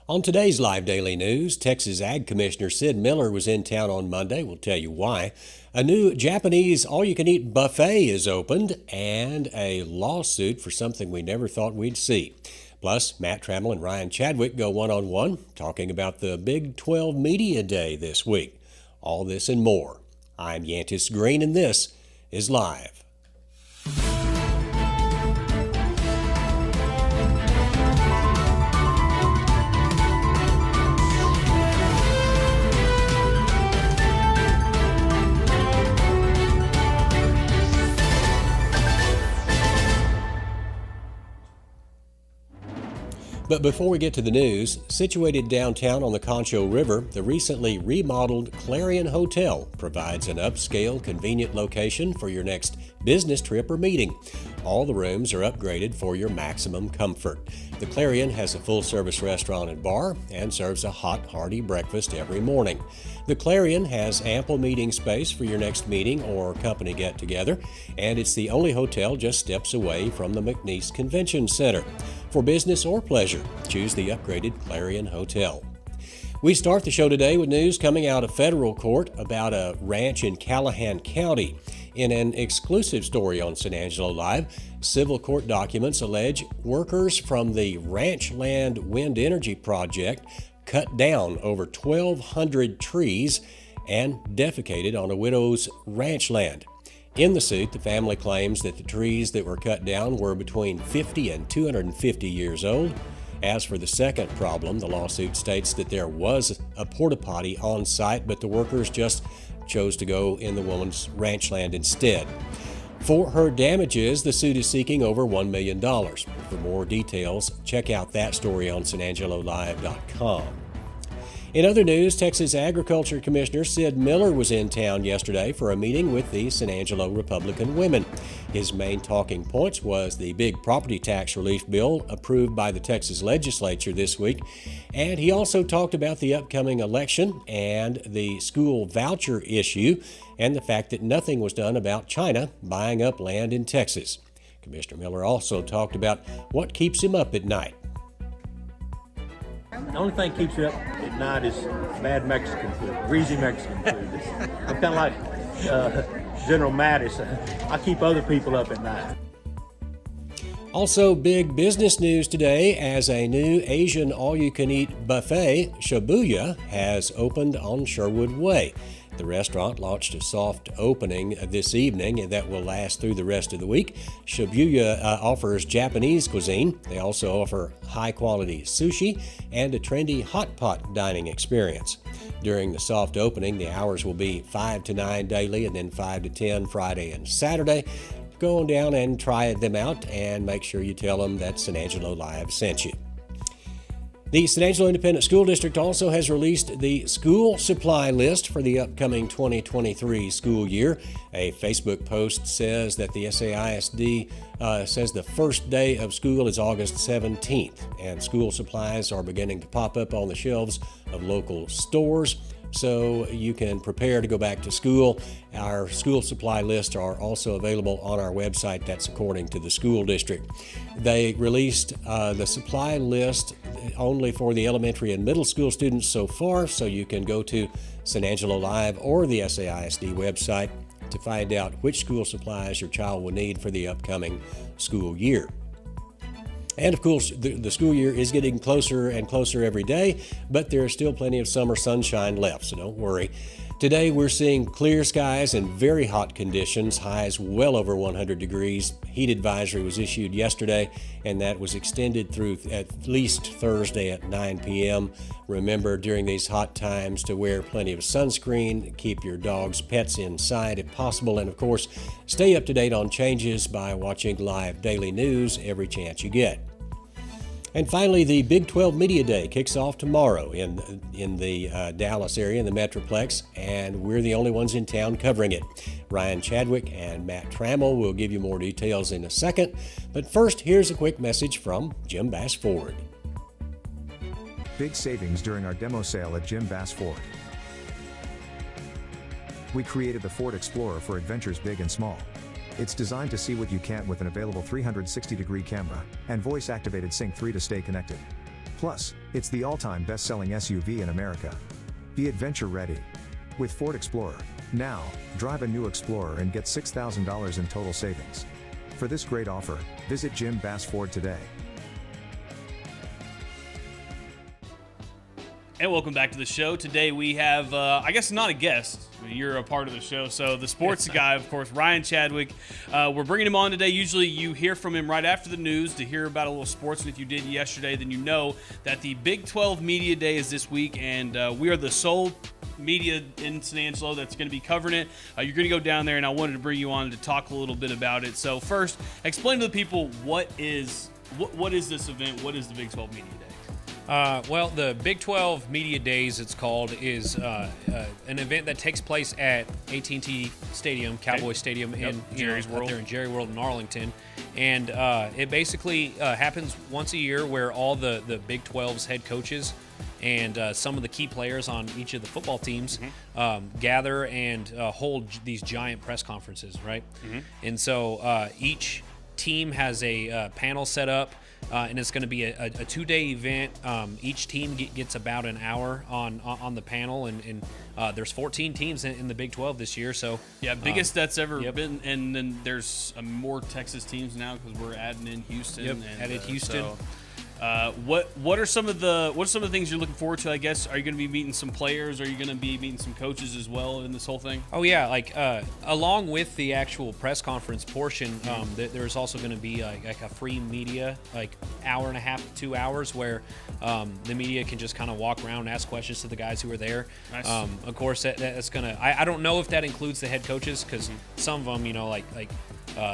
On today's Live Daily News, Texas Ag Commissioner Sid Miller was in town on Monday. We'll tell you why. A new Japanese all-you-can-eat buffet is opened, and a lawsuit for something we never thought we'd see. Plus, Matt Trammell and Ryan Chadwick go one-on-one, talking about the Big 12 Media Day this week. All this and more. I'm Yantis Green, and this is Live. But before we get to the news, situated downtown on the Concho River, the recently remodeled Clarion Hotel provides an upscale, convenient location for your next business trip or meeting. All the rooms are upgraded for your maximum comfort. The Clarion has a full-service restaurant and bar and serves a hot, hearty breakfast every morning. The Clarion has ample meeting space for your next meeting or company get-together, and it's the only hotel just steps away from the McNeese Convention Center. For business or pleasure, choose the upgraded Clarion Hotel. We start the show today with news coming out of federal court about a ranch in Callahan County. In an exclusive story on San Angelo Live, civil court documents allege workers from the Ranchland Wind Energy Project cut down over 1,200 trees and defecated on a widow's ranch land. In the suit, the family claims that the trees that were cut down were between 50 and 250 years old. As for the second problem, the lawsuit states that there was a porta potty on site, but the workers just chose to go in the woman's ranch land instead. For her damages, the suit is seeking over $1 million. For more details, check out that story on sanangelolive.com. In other news, Texas Agriculture Commissioner Sid Miller was in town yesterday for a meeting with the San Angelo Republican women. His main talking points was the big property tax relief bill approved by the Texas legislature this week, and he also talked about the upcoming election and the school voucher issue and the fact that nothing was done about China buying up land in Texas. Commissioner Miller also talked about what keeps him up at night. The only thing keeps you up at night is bad Mexican food, greasy Mexican food. I'm kind of like General Mattis. I keep other people up at night. Also, big business news today as a new Asian all-you-can-eat buffet, Shibuya, has opened on Sherwood Way. The restaurant launched a soft opening this evening that will last through the rest of the week. Shibuya offers Japanese cuisine. They also offer high-quality sushi and a trendy hot pot dining experience. During the soft opening, the hours will be 5 to 9 daily and then 5 to 10 Friday and Saturday. Go on down and try them out and make sure you tell them that San Angelo Live sent you. The San Angelo Independent School District also has released the school supply list for the upcoming 2023 school year. A Facebook post says that the SAISD says the first day of school is August 17th, and school supplies are beginning to pop up on the shelves of local stores, so you can prepare to go back to school. Our school supply lists are also available on our website. That's according to the school district. They released the supply list only for the elementary and middle school students so far, so you can go to San Angelo Live or the SAISD website to find out which school supplies your child will need for the upcoming school year. And of course, the school year is getting closer and closer every day, but there is still plenty of summer sunshine left, so don't worry. Today we're seeing clear skies and very hot conditions, highs well over 100 degrees. Heat advisory was issued yesterday, and that was extended through at least Thursday at 9 p.m. Remember during these hot times to wear plenty of sunscreen, keep your dog's pets inside if possible, and of course, stay up to date on changes by watching Live Daily News every chance you get. And finally, the Big 12 Media Day kicks off tomorrow in the Dallas area, in the Metroplex, and we're the only ones in town covering it. Ryan Chadwick and Matt Trammell will give you more details in a second, but first, here's a quick message from Jim Bass Ford. Big savings during our demo sale at Jim Bass Ford. We created the Ford Explorer for adventures big and small. It's designed to see what you can't with an available 360-degree camera and voice-activated Sync 3 to stay connected. Plus, it's the all-time best-selling SUV in America. Be adventure ready with Ford Explorer. Now, drive a new Explorer and get $6,000 in total savings. For this great offer, visit Jim Bass Ford today. And welcome back to the show. Today we have, I guess not a guest, but you're a part of the show. So the sports guy, of course, Ryan Chadwick. We're bringing him on today. Usually you hear from him right after the news to hear about a little sports. And if you did yesterday, then you know that the Big 12 Media Day is this week. And we are the sole media in San Angelo that's going to be covering it. You're going to go down there, and I wanted to bring you on to talk a little bit about it. So first, explain to the people what is this event? What is the Big 12 Media Day? Well, the Big 12 Media Days, it's called, is an event that takes place at AT&T Stadium, Cowboy Stadium, in Jerry's World. Out there in Jerry World in Arlington. And it basically happens once a year where all the Big 12's head coaches and some of the key players on each of the football teams gather and hold these giant press conferences, right? And so each team has a panel set up. And it's going to be a 2-day event. Each team gets about an hour on the panel, and there's 14 teams in the Big 12 this year. So biggest that's ever been. And then there's more Texas teams now because we're adding in Houston. Added Houston. What are some of the things you're looking forward to? I guess, are you going to be meeting some players? Are you going to be meeting some coaches as well in this whole thing? Oh yeah, like along with the actual press conference portion, there's also going to be like a free media, like hour and a half to 2 hours, where the media can just kind of walk around and ask questions to the guys who are there. Nice. Of course, that's gonna. I don't know if that includes the head coaches, because some of them,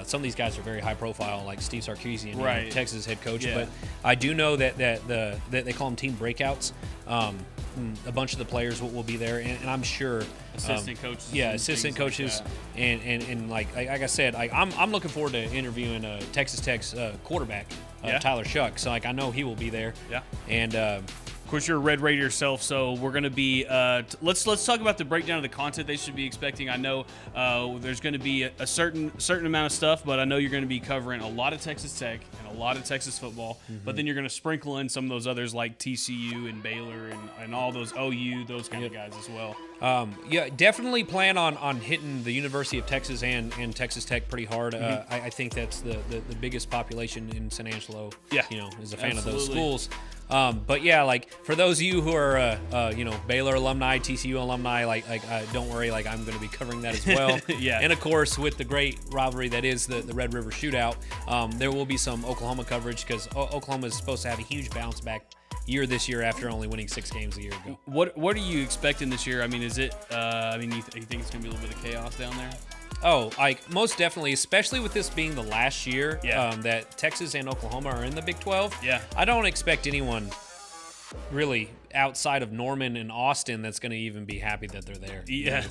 some of these guys are very high profile, like Steve Sarkisian, right. Texas head coach. Yeah. But I do know that they call them team breakouts. A bunch of the players will be there, and I'm sure assistant coaches. Yeah, assistant coaches, like and like I said, like I'm looking forward to interviewing Texas Tech's quarterback, Tyler Shuck. So like I know he will be there. Yeah, and. Of course, you're a Red Raider yourself, so we're going to be. Let's talk about the breakdown of the content they should be expecting. I know there's going to be a certain amount of stuff, but I know you're going to be covering a lot of Texas Tech and a lot of Texas football. But then you're going to sprinkle in some of those others like TCU and Baylor and all those OU, those kind of guys as well. Definitely plan on hitting the University of Texas and Texas Tech pretty hard. I think that's the biggest population in San Angelo. Yeah, is a fan of those schools. But yeah, like for those of you who are Baylor alumni, TCU alumni, like don't worry, like I'm going to be covering that as well. Yeah. And of course, with the great rivalry that is the Red River Shootout, there will be some Oklahoma coverage, because Oklahoma is supposed to have a huge bounce back year this year after only winning 6 games a year ago. What are you expecting this year? I mean, is it? You think it's going to be a little bit of chaos down there? Oh, like most definitely, especially with this being the last year that Texas and Oklahoma are in the Big 12. Yeah. I don't expect anyone really outside of Norman and Austin that's going to even be happy that they're there. Yeah,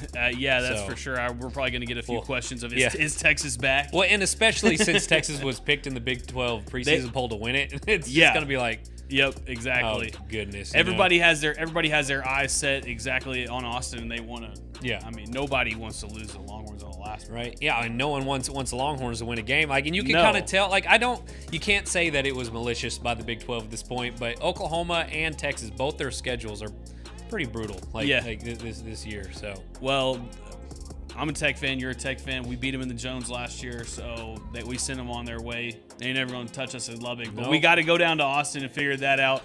that's for sure. We're probably going to get a few questions of, is Texas back? Well, and especially since Texas was picked in the Big 12 preseason poll to win it, it's just going to be like, yep, exactly. Oh, goodness. Everybody has their eyes set exactly on Austin, and they want to. Yeah. I mean, nobody wants to lose the Longhorns on the last one. Right. Yeah, and no one wants the Longhorns to win a game. Like, and you can kind of tell. Like, you can't say that it was malicious by the Big 12 at this point. But Oklahoma and Texas, both their schedules are pretty brutal. Like this year. So. Well, I'm a Tech fan. You're a Tech fan. We beat them in the Jones last year, so that we sent them on their way. They ain't never going to touch us in Lubbock, but we got to go down to Austin and figure that out.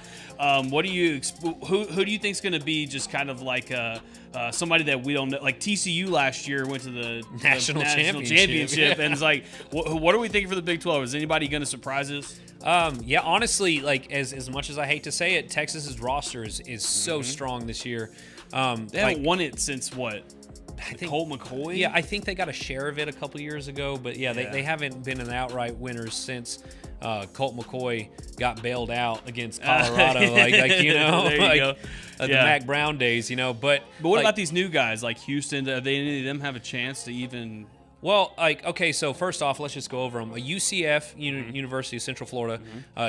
What do you? Who do you think's going to be just kind of like somebody that we don't know? Like TCU last year went to the national championship, and it's like, what are we thinking for the Big 12? Is anybody going to surprise us? Yeah, honestly, like as much as I hate to say it, Texas's roster is so strong this year. They haven't won it since what? I think Colt McCoy? Yeah, I think they got a share of it a couple years ago, but they haven't been an outright winners since Colt McCoy got bailed out against Colorado. There you go. The Mac Brown days, But what about these new guys like Houston? Do any of them have a chance to even? Well, okay, so first off, let's just go over them. UCF, University of Central Florida,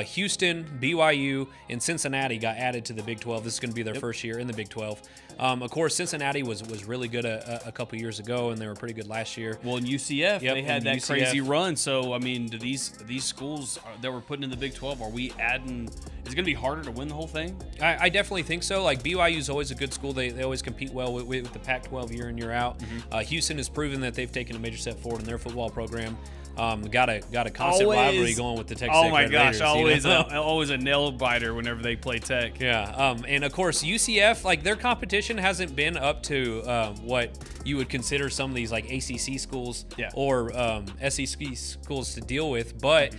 Houston, BYU, and Cincinnati got added to the Big 12. This is going to be their first year in the Big 12. Of course, Cincinnati was really good a couple years ago, and they were pretty good last year. Well, in UCF, they had that crazy run. So, I mean, do these schools that we're putting in the Big 12, are we adding? is it going to be harder to win the whole thing? I definitely think so. Like BYU is always a good school. They always compete well with the Pac-12 year in, year out. Houston has proven that they've taken a major step forward in their football program. Got a constant rivalry going with the Texas Tech Red Raiders, always a nail biter whenever they play Tech. Yeah, and of course UCF, like their competition hasn't been up to what you would consider some of these like ACC schools or SEC schools to deal with, but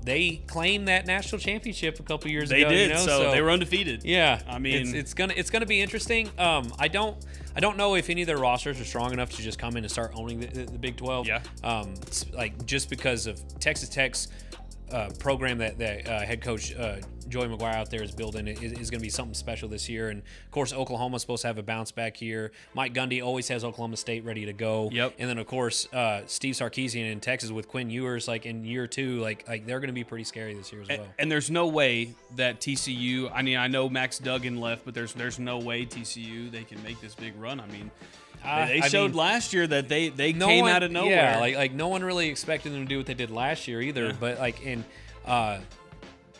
they claimed that national championship a couple years ago. They did, you know? so they were undefeated. Yeah, I mean, it's gonna be interesting. I don't know if any of their rosters are strong enough to just come in and start owning the Big 12. Yeah. Like just because of Texas Tech's program that head coach Joey McGuire out there is building is going to be something special this year. And of course, Oklahoma's supposed to have a bounce back year. Mike Gundy always has Oklahoma State ready to go. Yep. And then of course, Steve Sarkisian in Texas with Quinn Ewers, like in year 2, like they're going to be pretty scary this year as well. And there's no way that TCU. I mean, I know Max Duggan left, but there's no way TCU they can make this big run. I mean. They showed last year that they came out of nowhere. Yeah, like no one really expected them to do what they did last year either. Yeah. But like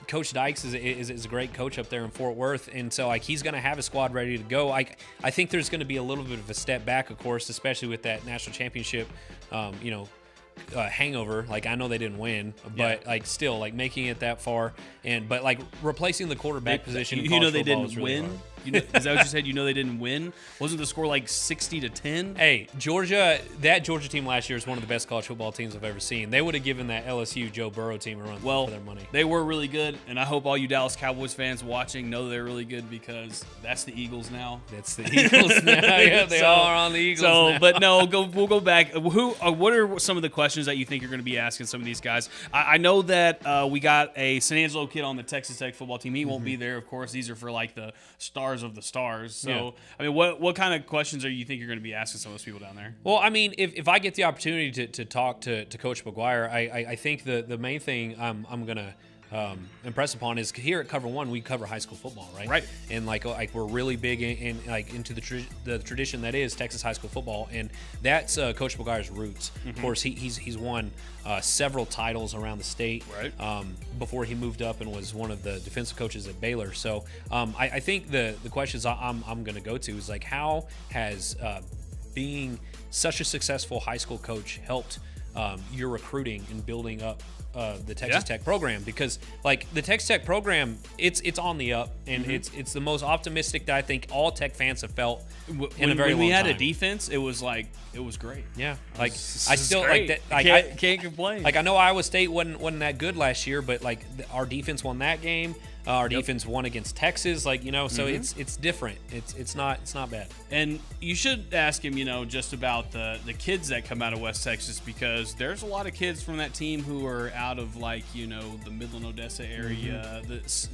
Coach Dykes is a great coach up there in Fort Worth, and so like he's going to have a squad ready to go. I think there's going to be a little bit of a step back, of course, especially with that national championship. Hangover. Like I know they didn't win, but like still like making it that far, but like replacing the quarterback position. You know they didn't really win. Is that what you said? You know they didn't win? Wasn't the score like 60-10? Hey, that Georgia team last year is one of the best college football teams I've ever seen. They would have given that LSU Joe Burrow team a run for their money. They were really good, and I hope all you Dallas Cowboys fans watching know they're really good because that's the Eagles now. That's the Eagles now. Yeah, they all are on the Eagles now. But no, we'll go back. What are some of the questions that you think you're going to be asking some of these guys? I know that we got a San Angelo kid on the Texas Tech football team. He won't be there, of course. These are for like the stars of the stars. So, I mean, what kind of questions you think you're going to be asking some of those people down there? Well, I mean, if I get the opportunity to talk to Coach McGuire, I think the main thing I'm going to impress upon is here at Cover One we cover high school football, right? Right. And like we're really big into the tradition that is Texas high school football, and that's Coach McGuire's roots. Of course, he's won several titles around the state. Right. Before he moved up and was one of the defensive coaches at Baylor. So I think the questions I'm going to go to is like how has being such a successful high school coach helped your recruiting and building up the Texas Tech program, because like the Texas Tech program, it's on the up, and it's the most optimistic that I think all Tech fans have felt in a very long time. When we had a defense, it was great. Yeah, like I still like that. Like, I can't complain. Like I know Iowa State wasn't that good last year, but like our defense won that game. Our defense won against Texas, like so it's different. It's not bad. And you should ask him, just about the kids that come out of West Texas, because there's a lot of kids from that team who are out of the Midland Odessa area.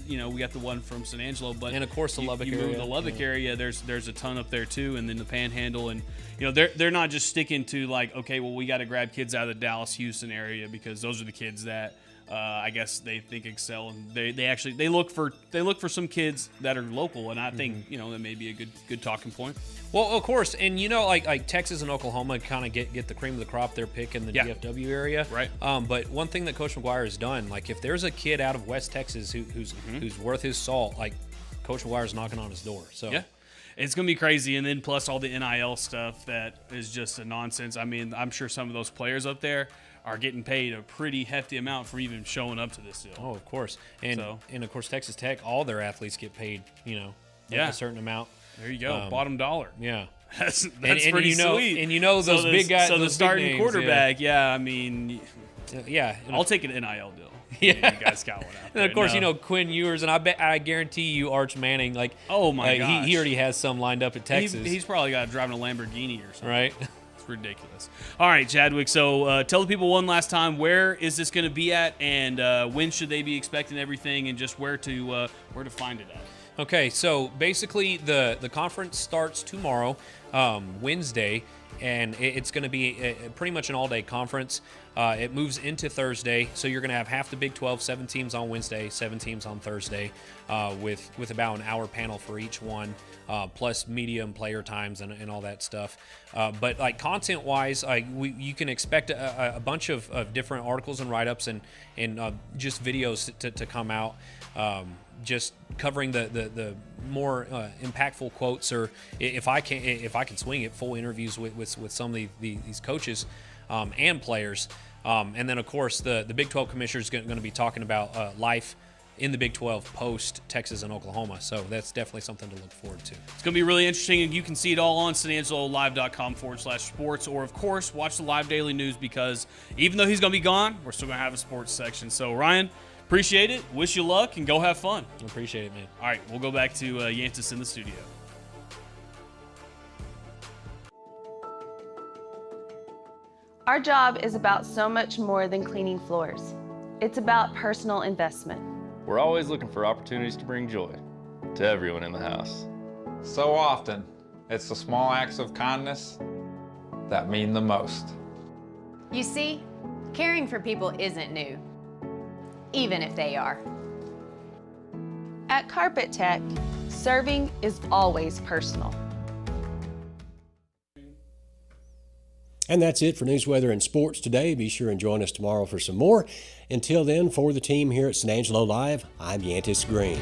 We got the one from San Angelo, but and of course the Lubbock area. The Lubbock area, there's a ton up there too, and then the Panhandle, and they're not just sticking to like, okay, well we got to grab kids out of the Dallas Houston area because those are the kids that. I guess they think excel, and they look for some kids that are local, and I think that may be a good talking point. Well, of course, and like Texas and Oklahoma kind of get the cream of the crop their pick in the DFW area, right? But one thing that Coach McGuire has done, like if there's a kid out of West Texas who's worth his salt, like Coach McGuire's knocking on his door. So yeah. It's going to be crazy, and then plus all the NIL stuff that is just a nonsense. I mean, I'm sure some of those players up there are getting paid a pretty hefty amount for even showing up to this deal. Oh, of course. And of course, Texas Tech, all their athletes get paid, a certain amount. There you go, bottom dollar. Yeah. That's pretty sweet. And those big guys. So the starting names, quarterback, I mean, I'll take an NIL deal. Yeah, you guys got one out there. And of course, Quinn Ewers, and I guarantee you, Arch Manning. Like, oh my gosh, he already has some lined up at Texas. He's probably got driving a Lamborghini or something, right? It's ridiculous. All right, Chadwick. So tell the people one last time, where is this going to be at, and when should they be expecting everything, and just where to find it at? Okay, so basically the conference starts tomorrow, Wednesday, and it's going to be pretty much an all-day conference. It moves into Thursday, so you're going to have half the Big 12, 7 teams on Wednesday, 7 teams on Thursday, with about an hour panel for each one, plus media and player times and all that stuff. But like content-wise, you can expect a bunch of different articles and write-ups and just videos to come out, just covering the more impactful quotes, or if I can swing it, full interviews with some of these coaches and players. And then, of course, the Big 12 commissioner is going to be talking about life in the Big 12 post Texas and Oklahoma. So that's definitely something to look forward to. It's going to be really interesting, and you can see it all on SanAngeloLive.com/sports, or, of course, watch the Live Daily News, because even though he's going to be gone, we're still going to have a sports section. So, Ryan, appreciate it. Wish you luck, and go have fun. Appreciate it, man. All right, we'll go back to Yantis in the studio. Our job is about so much more than cleaning floors. It's about personal investment. We're always looking for opportunities to bring joy to everyone in the house. So often, it's the small acts of kindness that mean the most. You see, caring for people isn't new, even if they are. At Carpet Tech, serving is always personal. And that's it for news, weather, and sports today. Be sure and join us tomorrow for some more. Until then, for the team here at San Angelo Live, I'm Yantis Green.